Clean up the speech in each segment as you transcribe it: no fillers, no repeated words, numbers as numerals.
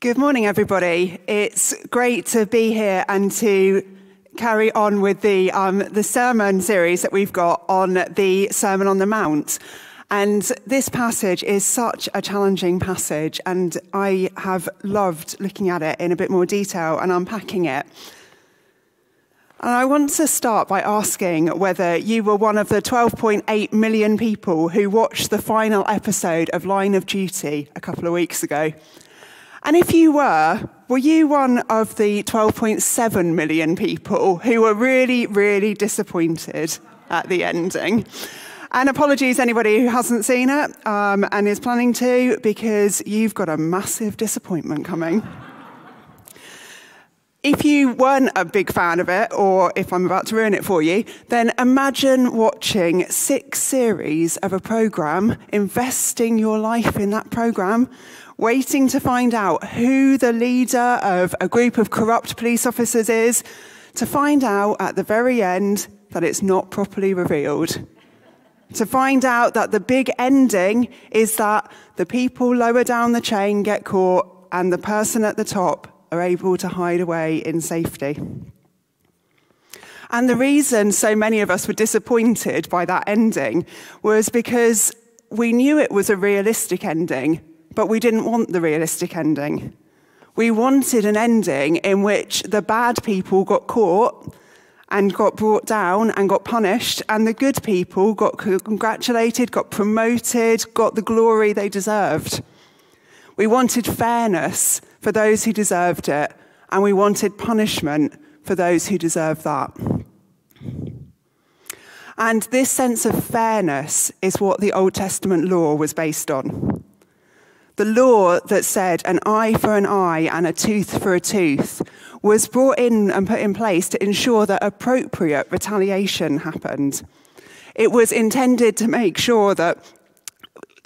Good morning, everybody. It's great to be here and to carry on with the sermon series that we've got on the Sermon on the Mount. And this passage is such a challenging passage, and I have loved looking at it in a bit more detail and unpacking it. And I want to start by asking whether you were one of the 12.8 million people who watched the final episode of Line of Duty a couple of weeks ago. And if you were you one of the 12.7 million people who were really, really disappointed at the ending? And apologies anybody who hasn't seen it and is planning to, because you've got a massive disappointment coming. If you weren't a big fan of it, or if I'm about to ruin it for you, then imagine watching 6 series of a programme, investing your life in that programme, waiting to find out who the leader of a group of corrupt police officers is, to find out at the very end that it's not properly revealed. To find out that the big ending is that the people lower down the chain get caught and the person at the top are able to hide away in safety. And the reason so many of us were disappointed by that ending was because we knew it was a realistic ending, but we didn't want the realistic ending. We wanted an ending in which the bad people got caught and got brought down and got punished, and the good people got congratulated, got promoted, got the glory they deserved. We wanted fairness for those who deserved it, and we wanted punishment for those who deserved that. And this sense of fairness is what the Old Testament law was based on. The law that said an eye for an eye and a tooth for a tooth was brought in and put in place to ensure that appropriate retaliation happened. It was intended to make sure that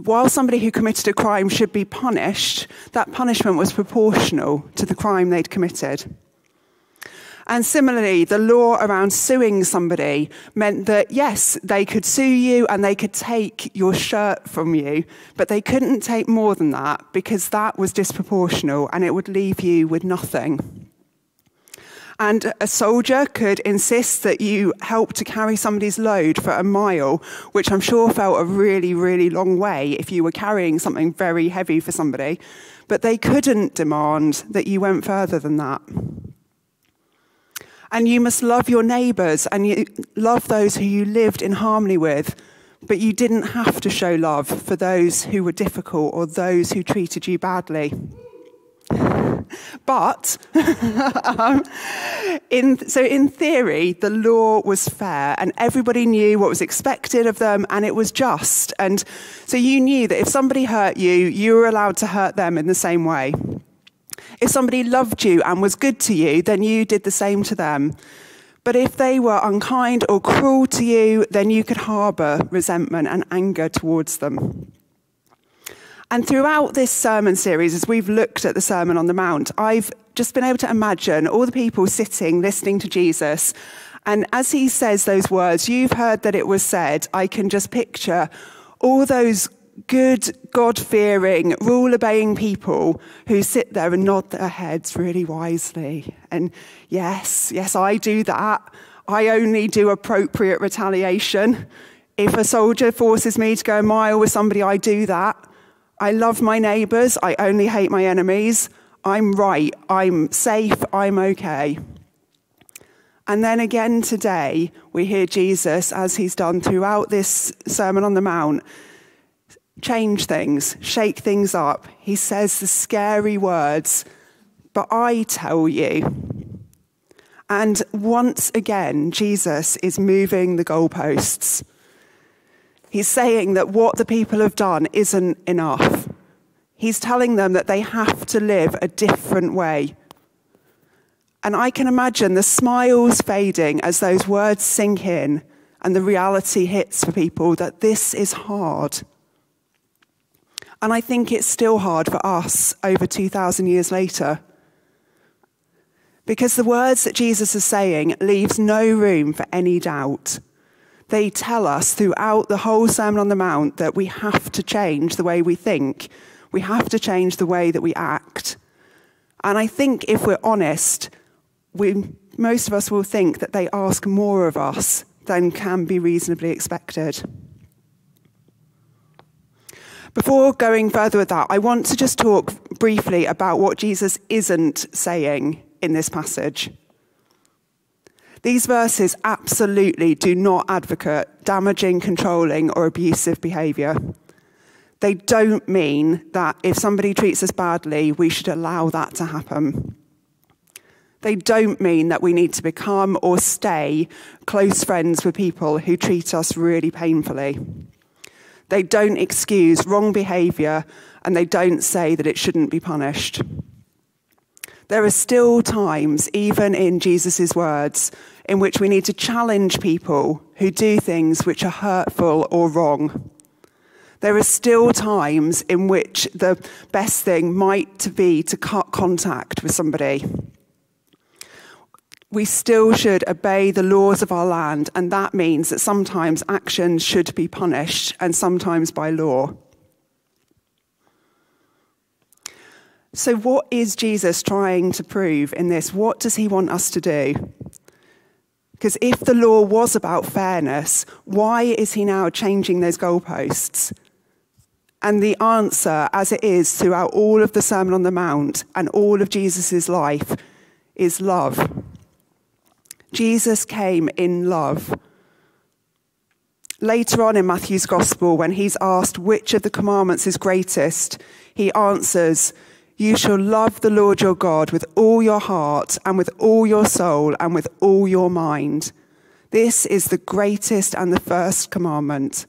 while somebody who committed a crime should be punished, that punishment was proportional to the crime they'd committed. And similarly, the law around suing somebody meant that, yes, they could sue you and they could take your shirt from you, but they couldn't take more than that because that was disproportional and it would leave you with nothing. And a soldier could insist that you help to carry somebody's load for a mile, which I'm sure felt a really, really long way if you were carrying something very heavy for somebody. But they couldn't demand that you went further than that. And you must love your neighbours and you love those who you lived in harmony with, but you didn't have to show love for those who were difficult or those who treated you badly. But, in theory, the law was fair and everybody knew what was expected of them and it was just. And so you knew that if somebody hurt you, you were allowed to hurt them in the same way. If somebody loved you and was good to you, then you did the same to them. But if they were unkind or cruel to you, then you could harbour resentment and anger towards them. And throughout this sermon series, as we've looked at the Sermon on the Mount, I've just been able to imagine all the people sitting, listening to Jesus. And as he says those words, you've heard that it was said, I can just picture all those good, God-fearing, rule-obeying people who sit there and nod their heads really wisely. And yes, I do that. I only do appropriate retaliation. If a soldier forces me to go a mile with somebody, I do that. I love my neighbours. I only hate my enemies. I'm right. I'm safe. I'm okay. And then again today, we hear Jesus, as he's done throughout this Sermon on the Mount, change things, shake things up. He says the scary words, but I tell you. And once again, Jesus is moving the goalposts. He's saying that what the people have done isn't enough. He's telling them that they have to live a different way. And I can imagine the smiles fading as those words sink in and the reality hits for people that this is hard. And I think it's still hard for us over 2,000 years later. Because the words that Jesus is saying leaves no room for any doubt. They tell us throughout the whole Sermon on the Mount that we have to change the way we think. We have to change the way that we act. And I think if we're honest, most of us will think that they ask more of us than can be reasonably expected. Before going further with that, I want to just talk briefly about what Jesus isn't saying in this passage. These verses absolutely do not advocate damaging, controlling, or abusive behaviour. They don't mean that if somebody treats us badly, we should allow that to happen. They don't mean that we need to become or stay close friends with people who treat us really painfully. They don't excuse wrong behaviour, and they don't say that it shouldn't be punished. There are still times, even in Jesus' words, in which we need to challenge people who do things which are hurtful or wrong. There are still times in which the best thing might be to cut contact with somebody. We still should obey the laws of our land, and that means that sometimes actions should be punished, and sometimes by law. So what is Jesus trying to prove in this? What does he want us to do? Because if the law was about fairness, why is he now changing those goalposts? And the answer, as it is throughout all of the Sermon on the Mount and all of Jesus' life, is love. Jesus came in love. Later on in Matthew's Gospel, when he's asked which of the commandments is greatest, he answers, "You shall love the Lord your God with all your heart and with all your soul and with all your mind. This is the greatest and the first commandment.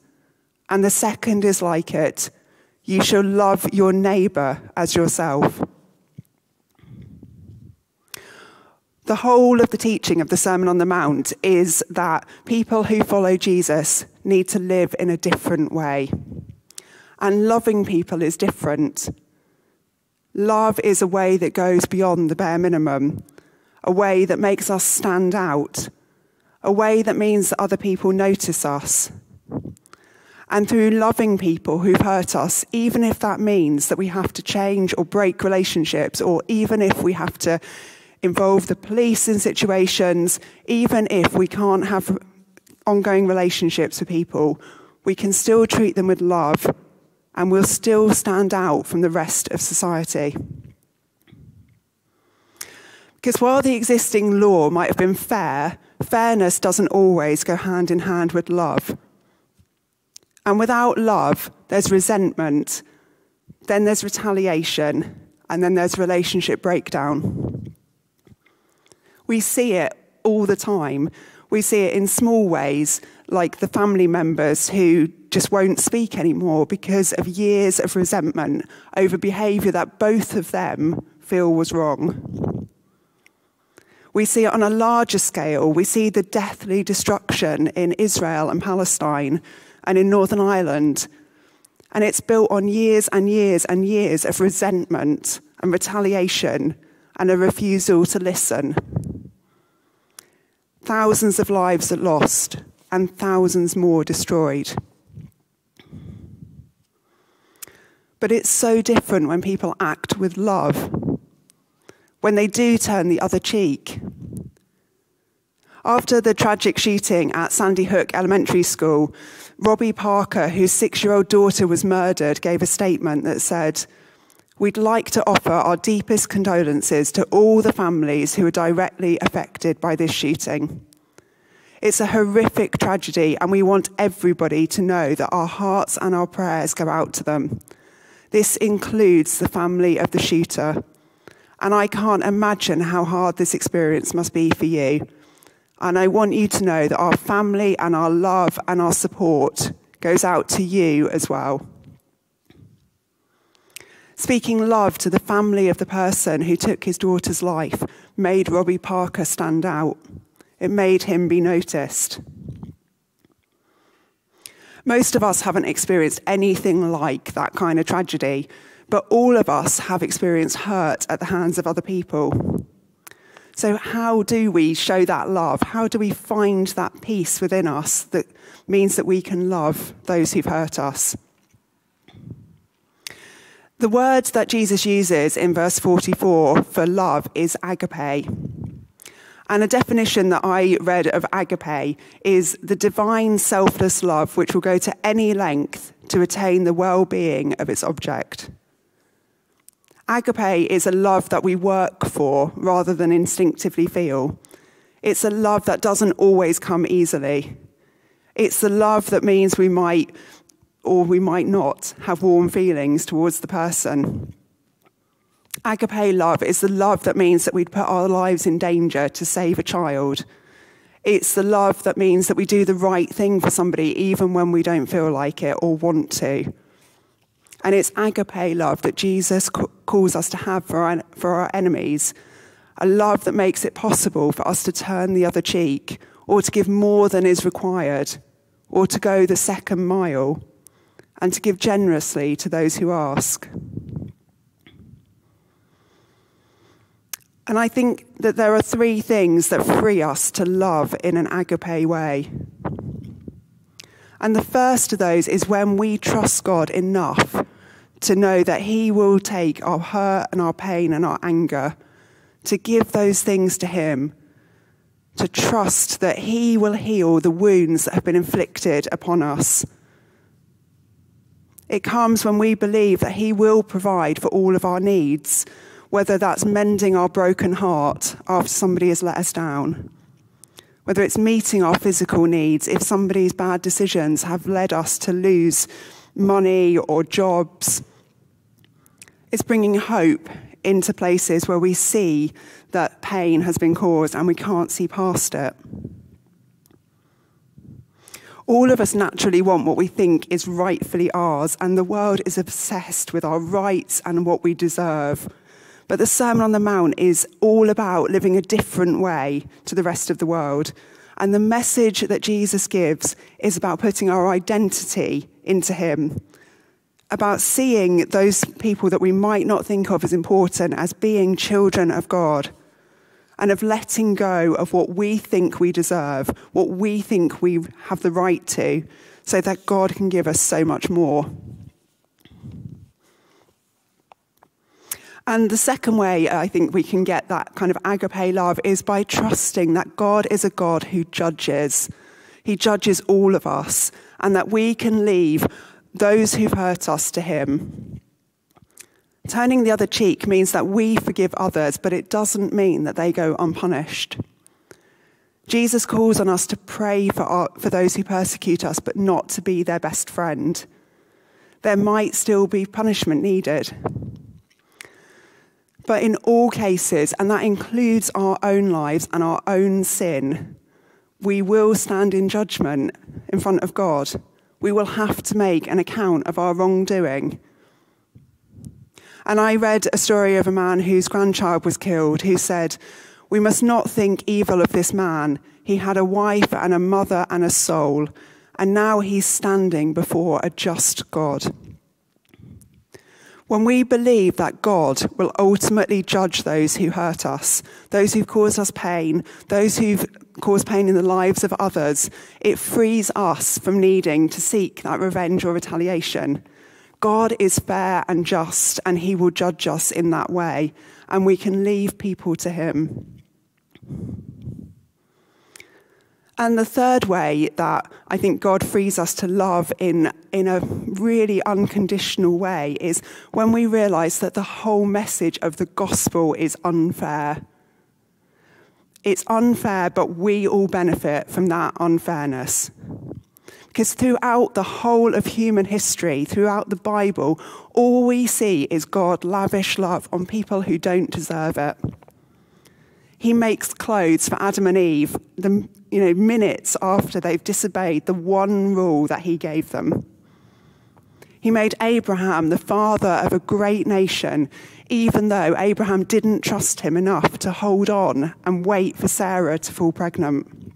And the second is like it. You shall love your neighbour as yourself." The whole of the teaching of the Sermon on the Mount is that people who follow Jesus need to live in a different way. And loving people is different. Love is a way that goes beyond the bare minimum, a way that makes us stand out, a way that means that other people notice us. And through loving people who've hurt us, even if that means that we have to change or break relationships, or even if we have to involve the police in situations, even if we can't have ongoing relationships with people, we can still treat them with love, and we'll still stand out from the rest of society. Because while the existing law might have been fair, fairness doesn't always go hand in hand with love. And without love, there's resentment, then there's retaliation, and then there's relationship breakdown. We see it all the time. We see it in small ways, like the family members who just won't speak anymore because of years of resentment over behaviour that both of them feel was wrong. We see it on a larger scale. We see the deathly destruction in Israel and Palestine and in Northern Ireland. And it's built on years and years and years of resentment and retaliation and a refusal to listen. Thousands of lives are lost and thousands more destroyed. But it's so different when people act with love, when they do turn the other cheek. After the tragic shooting at Sandy Hook Elementary School, Robbie Parker, whose 6-year-old daughter was murdered, gave a statement that said, "We'd like to offer our deepest condolences to all the families who were directly affected by this shooting. It's a horrific tragedy, and we want everybody to know that our hearts and our prayers go out to them. This includes the family of the shooter. And I can't imagine how hard this experience must be for you. And I want you to know that our family and our love and our support goes out to you as well." Speaking love to the family of the person who took his daughter's life made Robbie Parker stand out. It made him be noticed. Most of us haven't experienced anything like that kind of tragedy, but all of us have experienced hurt at the hands of other people. So how do we show that love? How do we find that peace within us that means that we can love those who've hurt us? The word that Jesus uses in verse 44 for love is agape. And a definition that I read of agape is the divine selfless love which will go to any length to attain the well-being of its object. Agape is a love that we work for rather than instinctively feel. It's a love that doesn't always come easily. It's the love that means we might or we might not have warm feelings towards the person. Agape love is the love that means that we'd put our lives in danger to save a child. It's the love that means that we do the right thing for somebody even when we don't feel like it or want to. And it's agape love that Jesus calls us to have for our enemies, a love that makes it possible for us to turn the other cheek or to give more than is required or to go the second mile and to give generously to those who ask. And I think that there are three things that free us to love in an agape way. And the first of those is when we trust God enough to know that he will take our hurt and our pain and our anger, to give those things to him, to trust that he will heal the wounds that have been inflicted upon us. It comes when we believe that he will provide for all of our needs, whether that's mending our broken heart after somebody has let us down, whether it's meeting our physical needs if somebody's bad decisions have led us to lose money or jobs. It's bringing hope into places where we see that pain has been caused and we can't see past it. All of us naturally want what we think is rightfully ours, and the world is obsessed with our rights and what we deserve. But the Sermon on the Mount is all about living a different way to the rest of the world. And the message that Jesus gives is about putting our identity into him, about seeing those people that we might not think of as important as being children of God, and of letting go of what we think we deserve, what we think we have the right to, so that God can give us so much more. And the second way I think we can get that kind of agape love is by trusting that God is a God who judges. He judges all of us, and that we can leave those who've hurt us to him. Turning the other cheek means that we forgive others, but it doesn't mean that they go unpunished. Jesus calls on us to pray for those who persecute us, but not to be their best friend. There might still be punishment needed. But in all cases, and that includes our own lives and our own sin, we will stand in judgment in front of God. We will have to make an account of our wrongdoing. And I read a story of a man whose grandchild was killed, who said, "We must not think evil of this man. He had a wife and a mother and a soul, and now he's standing before a just God." When we believe that God will ultimately judge those who hurt us, those who've caused us pain, those who've caused pain in the lives of others, it frees us from needing to seek that revenge or retaliation. God is fair and just, and he will judge us in that way, and we can leave people to him. And the third way that I think God frees us to love in a really unconditional way is when we realize that the whole message of the gospel is unfair. It's unfair, but we all benefit from that unfairness. Because throughout the whole of human history, throughout the Bible, all we see is God lavish love on people who don't deserve it. He makes clothes for Adam and Eve, minutes after they've disobeyed the one rule that he gave them. He made Abraham the father of a great nation, even though Abraham didn't trust him enough to hold on and wait for Sarah to fall pregnant.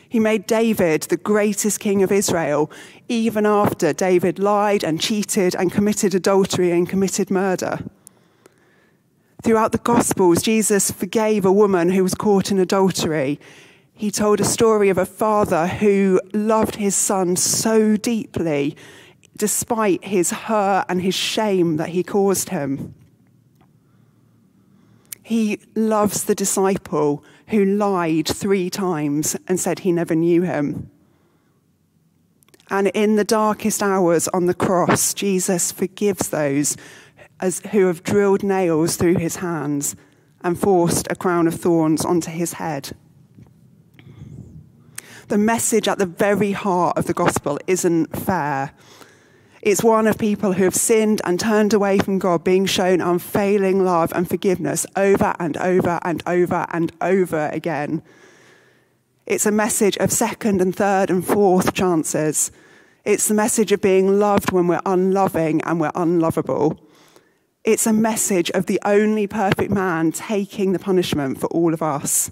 He made David the greatest king of Israel, even after David lied and cheated and committed adultery and committed murder. Throughout the Gospels, Jesus forgave a woman who was caught in adultery. He told a story of a father who loved his son so deeply despite his hurt and his shame that he caused him. He loves the disciple who lied 3 times and said he never knew him. And in the darkest hours on the cross, Jesus forgives those who have drilled nails through his hands and forced a crown of thorns onto his head. The message at the very heart of the gospel isn't fair. It's one of people who have sinned and turned away from God being shown unfailing love and forgiveness over and over and over and over again. It's a message of second and third and fourth chances. It's the message of being loved when we're unloving and we're unlovable. It's a message of the only perfect man taking the punishment for all of us.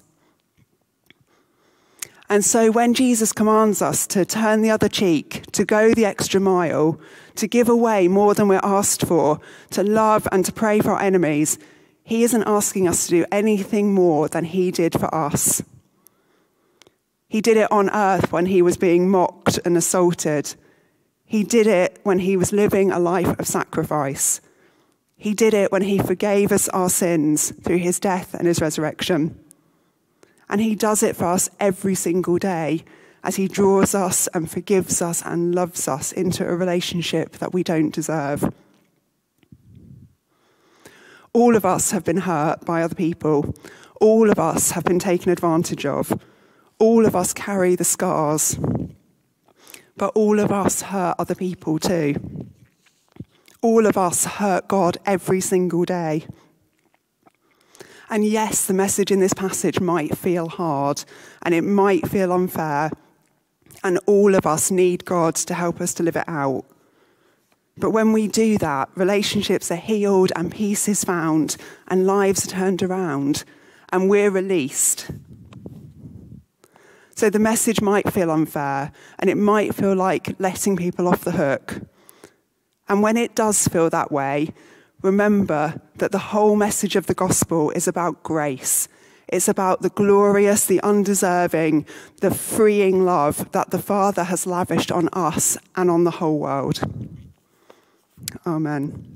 And so when Jesus commands us to turn the other cheek, to go the extra mile, to give away more than we're asked for, to love and to pray for our enemies, he isn't asking us to do anything more than he did for us. He did it on earth when he was being mocked and assaulted. He did it when he was living a life of sacrifice. He did it when he forgave us our sins through his death and his resurrection. And he does it for us every single day as he draws us and forgives us and loves us into a relationship that we don't deserve. All of us have been hurt by other people. All of us have been taken advantage of. All of us carry the scars. But all of us hurt other people too. All of us hurt God every single day. And yes, the message in this passage might feel hard and it might feel unfair. And all of us need God to help us to live it out. But when we do that, relationships are healed and peace is found and lives are turned around and we're released. So the message might feel unfair and it might feel like letting people off the hook. And when it does feel that way, remember that the whole message of the gospel is about grace. It's about the glorious, the undeserving, the freeing love that the Father has lavished on us and on the whole world. Amen.